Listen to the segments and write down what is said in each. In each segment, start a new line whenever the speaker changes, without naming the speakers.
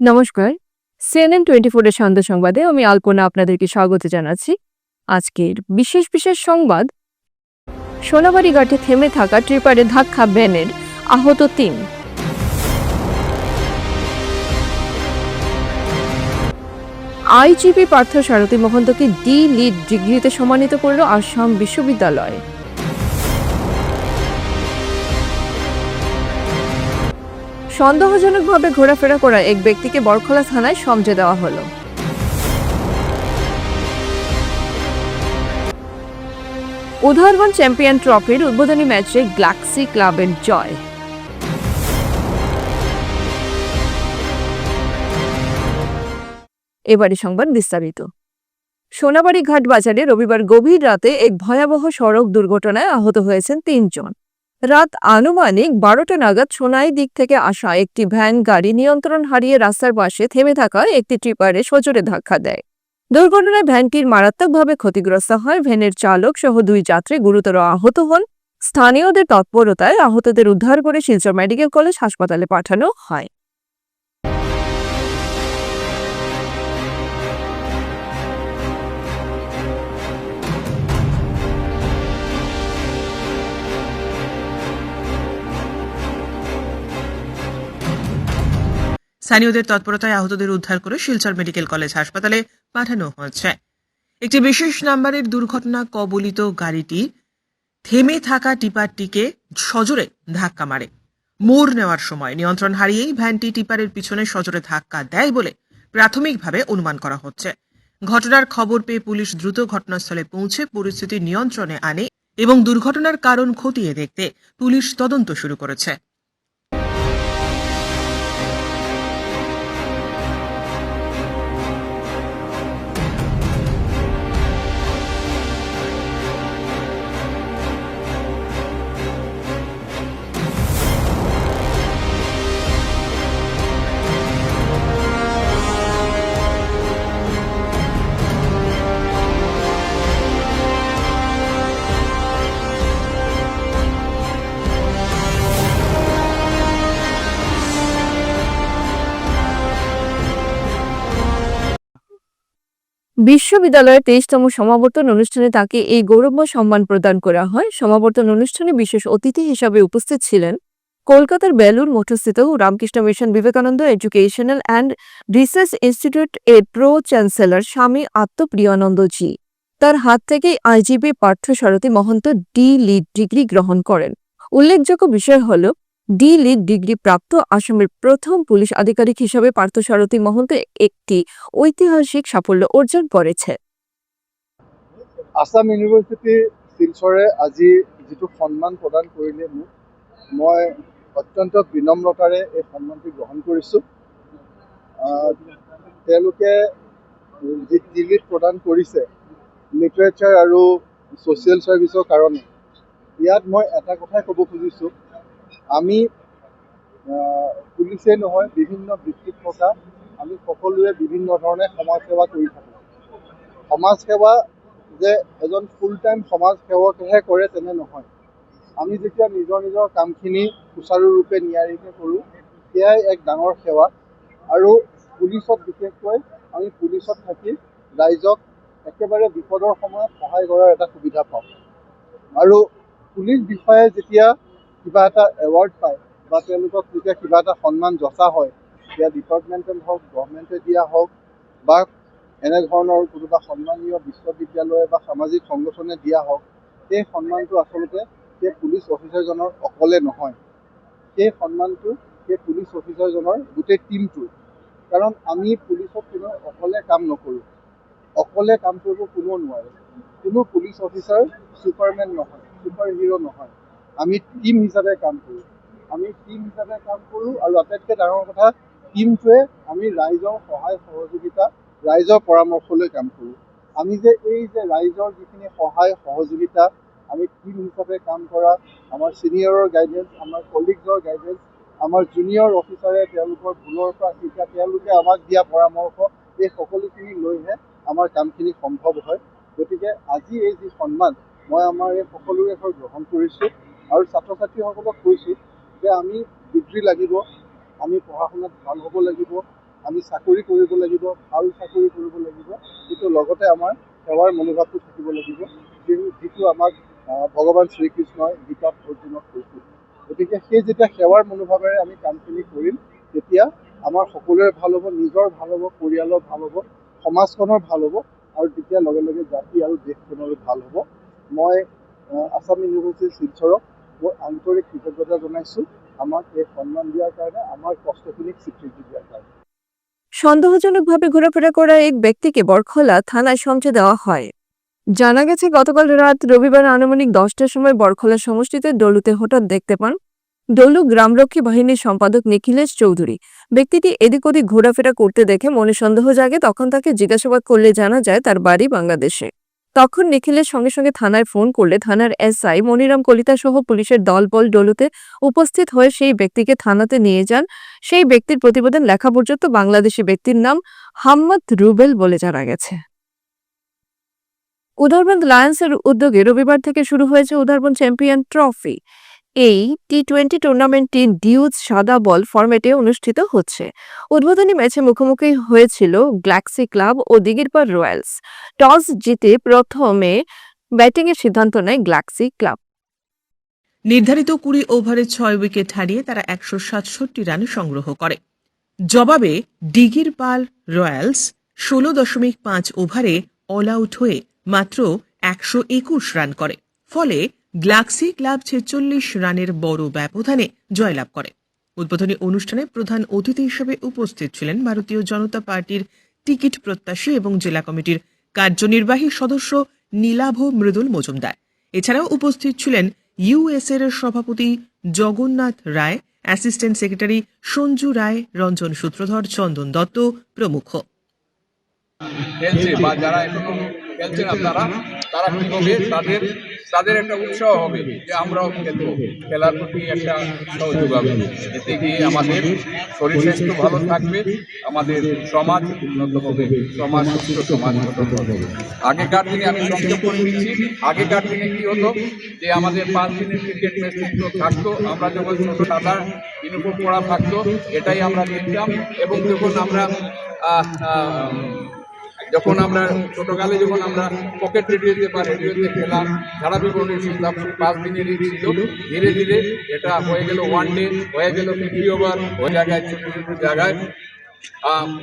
নমস্কার। CNN-24 এর সন্ধ্যা সংবাদে আমি আলপনা আপনাদেরকে স্বাগত জানাচ্ছি। আজকের বিশেষ সংবাদ, সোনাবাড়ী ঘাটে থেমে থাকা ট্রিপারে ধাক্কা ভ্যানের, আহত ৩। আইজিপি পার্থ সারথী মহন্তকে ডি লিড ডিগ্রিতে সম্মানিত করল আসাম বিশ্ববিদ্যালয়। সন্দেহজনকভাবে ঘোরাফেরা করা এক ব্যক্তিকে বরখলা থানায় সমঝে দেওয়া হলো। উদাহরণ চ্যাম্পিয়ন ট্রফির উদ্বোধনী ম্যাচে গ্যালাক্সি ক্লাবের জয়। এবারে সংবাদ বিস্তারিত। সোনাবাড়ী ঘাট বাজারে রবিবার গভীর রাতে এক ভয়াবহ সড়ক দুর্ঘটনায় আহত হয়েছেন ৩ জন। রাত আনুমানিক ১২টা নাগাদ সোনাই দিক থেকে আসা একটি ভ্যান গাড়ি নিয়ন্ত্রণ হারিয়ে রাস্তার পাশে থেমে থাকা একটি ট্রিপারে সজোরে ধাক্কা দেয়। দুর্ঘটনায় ভ্যানটির মারাত্মকভাবে ক্ষতিগ্রস্ত হয়। ভ্যানের চালক সহ ২ যাত্রী গুরুতর আহত হন। স্থানীয়দের তৎপরতায় আহতদের উদ্ধার করে শিলচর মেডিকেল কলেজ হাসপাতালে পাঠানো হয়।
স্থানীয়দের তৎপরতায় আহতদের উদ্ধার করে শিলচর মেডিকেল কলেজ হাসপাতালে পাঠানো হয়েছে। একটি বিশেষ নাম্বারের দুর্ঘটনা কবলিত গাড়িটি থেমে থাকা টিপারটিকে সজোরে ধাক্কা মারে। মোড় নেওয়ার সময় নিয়ন্ত্রণ হারিয়েই ভ্যানটি টিপারের পিছনে সজোরে ধাক্কা দেয় বলে প্রাথমিকভাবে অনুমান করা হচ্ছে। ঘটনার খবর পেয়ে পুলিশ দ্রুত ঘটনাস্থলে পৌঁছে পরিস্থিতি নিয়ন্ত্রণে আনে এবং দুর্ঘটনার কারণ খতিয়ে দেখতে পুলিশ তদন্ত শুরু করেছে।
বিশ্ববিদ্যালয়ের ২৩তম সমাবর্তন অনুষ্ঠানে তাকে এই গৌরবময় সম্মান প্রদান করা হয়। সমাবর্তন অনুষ্ঠানে বিশেষ অতিথি হিসাবে উপস্থিত ছিলেন কলকাতার বেলুর মঠস্থিত Ramakrishna mission Vivekananda educational and research institute এর প্রো চ্যান্সেলর স্বামী আত্মপ্রিয়ানন্দজি। তার হাত থেকেই IGP Partha Sarathi Mahanta D Litt degree গ্রহণ করেন। উল্লেখযোগ্য বিষয় হল, ডি লিড ডিগ্রি প্রাপ্ত আসামের প্রথম পুলিশ আধিকারিক হিসাবে পার্থ সারথী মহন্ত একটি ঐতিহাসিক সাফল্য অর্জন করেছে।
আসাম ইউনিভাৰ্চিটি শিলচৰে আজি যিটো সন্মান প্ৰদান কৰিলে মোক, মই অত্যন্ত বিনম্ৰতাৰে এই সন্মানটি গ্ৰহণ কৰিছোঁ। তেওঁলোকে যি ডিগ্ৰী প্ৰদান কৰিছে লিটাৰেচাৰ আৰু ছ'চিয়েল ছাৰ্ভিচৰ কাৰণে, ইয়াত মই এটা কথাই ক'ব খুজিছোঁ, আমি পুলিচেই নহয়, বিভিন্ন বৃত্তিত থকা আমি সকলোৱে বিভিন্ন ধৰণে সমাজসেৱা কৰি থাকোঁ। সমাজসেৱা যে এজন ফুল টাইম সমাজ সেৱকেহে কৰে তেনে নহয়। আমি যেতিয়া নিজৰ কামখিনি সুচাৰুৰূপে নিয়াৰিকৈ কৰোঁ, সেয়াই এক ডাঙৰ সেৱা। আৰু পুলিচত বিশেষকৈ আমি পুলিচত থাকি ৰাইজক একেবাৰে বিপদৰ সময়ত সহায় কৰাৰ এটা সুবিধা পাওঁ। আৰু পুলিচ বিষয়াই যেতিয়া কিবা এটা এৱাৰ্ড পায় বা তেওঁলোকক যেতিয়া কিবা এটা সন্মান যচা হয়, সেয়া ডিপাৰ্টমেণ্টেল হওক, গভৰ্ণমেণ্টে দিয়া হওক বা এনেধৰণৰ কোনোবা সন্মানীয় বিশ্ববিদ্যালয় বা সামাজিক সংগঠনে দিয়া হওক, সেই সন্মানটো আচলতে সেই পুলিচ অফিচাৰজনৰ অকলে নহয়, সেই সন্মানটো সেই পুলিচ অফিচাৰজনৰ গোটেই টীমটোৰ। কাৰণ আমি পুলিচত কোনো অকলে কাম নকৰোঁ, অকলে কাম কৰিব কোনেও নোৱাৰে। কোনো পুলিচ অফিচাৰ ছুপাৰমেন নহয়, ছুপাৰ হিৰো নহয়। আমি টীম হিচাপে কাম কৰোঁ, আৰু আটাইতকৈ ডাঙৰ কথা, টীমটোৱে আমি ৰাইজৰ সহায় সহযোগিতা, ৰাইজৰ পৰামৰ্শ লৈ কাম কৰোঁ। আমি যে এই যে ৰাইজৰ যিখিনি সহায় সহযোগিতা, আমি টীম হিচাপে কাম কৰা, আমাৰ ছিনিয়ৰৰ গাইডেঞ্চ, আমাৰ কলিগছৰ গাইডেঞ্চ, আমাৰ জুনিয়ৰ অফিচাৰে তেওঁলোকৰ ভুলৰ পৰা শিকা, তেওঁলোকে আমাক দিয়া পৰামৰ্শ, এই সকলোখিনি লৈহে আমাৰ কামখিনি সম্ভৱ হয়। গতিকে আজি এই যি সন্মান, মই আমাৰ এই সকলোৰে হৈ গ্ৰহণ কৰিছোঁ আৰু ছাত্ৰ ছাত্ৰীসকলক কৈছোঁ যে আমি ডিগ্ৰী লাগিব, আমি পঢ়া শুনাত ভাল হ'ব লাগিব, আমি চাকৰি কৰিব লাগিব, ভাল চাকৰি কৰিব লাগিব, কিন্তু লগতে আমাৰ সেৱাৰ মনোভাৱটো থাকিব লাগিব, যিটো আমাক ভগৱান শ্ৰীকৃষ্ণই গীতাত অৰ্জুনক কৈছিল। গতিকে সেই যেতিয়া সেৱাৰ মনোভাৱেৰে আমি কামখিনি কৰিম, তেতিয়া আমাৰ সকলোৰে ভাল হ'ব, নিজৰ ভাল হ'ব, পৰিয়ালৰ ভাল হ'ব, সমাজখনৰ ভাল হ'ব, আৰু তেতিয়া লগে লগে জাতি আৰু দেশখনৰো ভাল হ'ব। মই আছাম ইউনিভাৰ্চিটি শিলচৰক মোৰ আন্তৰিক কৃতজ্ঞতা জনাইছোঁ আমাক এই সন্মান দিয়াৰ কাৰণে, আমাৰ কষ্টখিনিক স্বীকৃতি দিয়াৰ কাৰণে।
সন্দেহজনকভাবে ঘোরাফেরা করা এক ব্যক্তিকে বরখলা থানায় সমঝে দেওয়া হয়। জানা গেছে গতকাল রাত রবিবার আনুমানিক 10টার সময় বরখলা সমষ্টিতে ডলুতে হঠাৎ দেখতে পান ডলু গ্রামরক্ষী বাহিনীর সম্পাদক নিখিলেশ চৌধুরী। ব্যক্তিটি এদিক ওদিক ঘোরাফেরা করতে দেখে মনে সন্দেহ জাগে, তখন তাকে জিজ্ঞাসাবাদ করলে জানা যায় তার বাড়ি বাংলাদেশে। তখন নিখিলের সঙ্গে সঙ্গে থানায় ফোন করলে থানার এসআই মনিরাম কলিতা সহ পুলিশের দলবল ডলুতে উপস্থিত হয়ে সেই ব্যক্তিকে থানাতে নিয়ে যান। সেই ব্যক্তির প্রতিবেদন লেখা পর্যন্ত বাংলাদেশি ব্যক্তির নাম হাম্মদ রুবেল বলে জানা গেছে। উদারবন্দ লায়ন্সের উদ্যোগে রবিবার থেকে শুরু হয়েছে উদারবন্দ চ্যাম্পিয়ন ট্রফি। এই টি-20 টুর্নামেন্টটি ডিউজ সাদা বল ফরম্যাটে অনুষ্ঠিত হচ্ছে। উদ্বোধনী ম্যাচে মুখোমুখি হয়েছিল গ্যালাক্সি ক্লাব ও দিগিরপাড় রয়্যালস। টস জিতে প্রথমে ব্যাটিংয়ের সিদ্ধান্ত নেয় গ্যালাক্সি ক্লাব।
নির্ধারিত 20 ওভারে 6 উইকেট হারিয়ে তারা 167 রান সংগ্রহ করে। জবাবে দিগিরপাল রয়্যালস 16.5 ওভারে অল আউট হয়ে মাত্র 121 রান করে। ফলে গ্যালাক্সি ক্লাব 46 রানের বড় ব্যবধানে জয়লাভ করে। উদ্বোধনী অনুষ্ঠানে প্রধান অতিথি হিসেবে উপস্থিত ছিলেন ভারতীয় জনতা পার্টির টিকিট প্রত্যাশী এবং জেলা কমিটির কার্যনির্বাহী সদস্য নীলাভ মৃদুল মজুমদার। এছাড়াও উপস্থিত ছিলেন ইউএসএর সভাপতি জগন্নাথ রায়, অ্যাসিস্ট্যান্ট সেক্রেটারি সঞ্জু রায়, রঞ্জন সূত্রধর, চন্দন দত্ত প্রমুখ।
খেলছে বা যারা এখনো খেলছে না তারা কি হবে, তাদের একটা উৎসাহ হবে যে আমরাও খেলবো, খেলার প্রতি একটা সহযোগ হবে। এতে গিয়ে আমাদের শরীর স্বাস্থ্য ভালো থাকবে, আমাদের সমাজ উন্নত হবে, সমাজ সুস্থ সমাজ গঠন হবে। আগেকার দিনে আমি সংক্ষেপ করে দিচ্ছি, আগেকার দিনে কি হতো যে আমাদের 5 দিনের ক্রিকেট ম্যাচ থাকতো, আমরা যখন ছোট সাদা ইউনিফর্ম পরা থাকতো এটাই আমরা দেখতাম। এবং যখন আমরা ছোটকালে যখন আমরা পকেট রেডিওতে বা রেডিওতে খেলা ধারা বিবরণী শুনতাম, 5 দিনেরই ছিল। ধীরে ধীরে এটা হয়ে গেল 1 ডে, হয়ে গেল 50 ওভার, ওই জায়গায় ছোট ছোট জায়গায়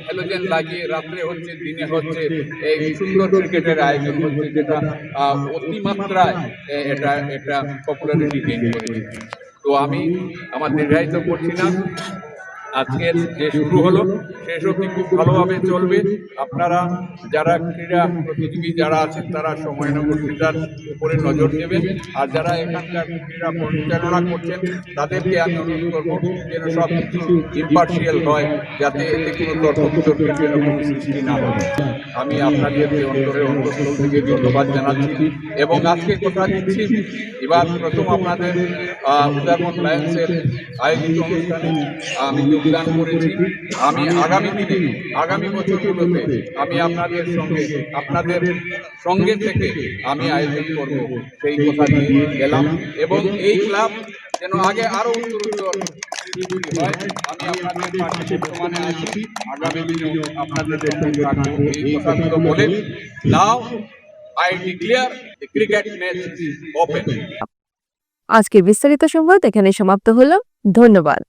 হ্যালোজেন লাগিয়ে রাত্রে হচ্ছে, দিনে হচ্ছে, এই সুন্দর ক্রিকেটের আয়োজন হচ্ছে, যেটা অতিমাত্রায় এটা পপুলারিটি গেইন করেছে। তো আমি আমার দীর্ঘায়িত করছি না, আজকের যে শুরু হলো শেষ অবধি খুব ভালোভাবে চলবে। আপনারা যারা ক্রীড়া প্রতিযোগী যারা আছেন তারা সময়ানুবর্তিতার উপরে নজর দেবেন, আর যারা এখানকার ক্রীড়া পরিচালনা করছেন তাদেরকে আমি অনুরোধ করবো যেন সব কিছু ইম্পার্শিয়াল হয়, যাতে এতে কোনো তর্ক-বিতর্কের জন্য কোনো সৃষ্টি না হয়। আমি আপনাদেরকে অন্তরের অন্তঃস্থল থেকে ধন্যবাদ জানাচ্ছি এবং আজকে কথা দিচ্ছি, এবার প্রথম আপনাদের উদারবন্দ লায়ন্সের আয়োজিত অনুষ্ঠানে আমি যোগদান করেছি। আমি আগামী দিনে, আগামী বছরগুলোতে আমি আপনাদের সঙ্গে থেকে আমি আয়োজন করব, সেই কথা দিয়ে গেলাম। এবং এই ক্লাব যেন আগে আরো উত্তরোত্তর বৃদ্ধি হয়, আমি আপনাদের পাশে বর্তমানে আছি, আগামী দিনেও আপনাদের সঙ্গে থাকবো। এই কথাগুলো বলে নাও I declare the cricket match open.
আজকের বিস্তারিত সংবাদ এখানে সমাপ্ত হলো। ধন্যবাদ।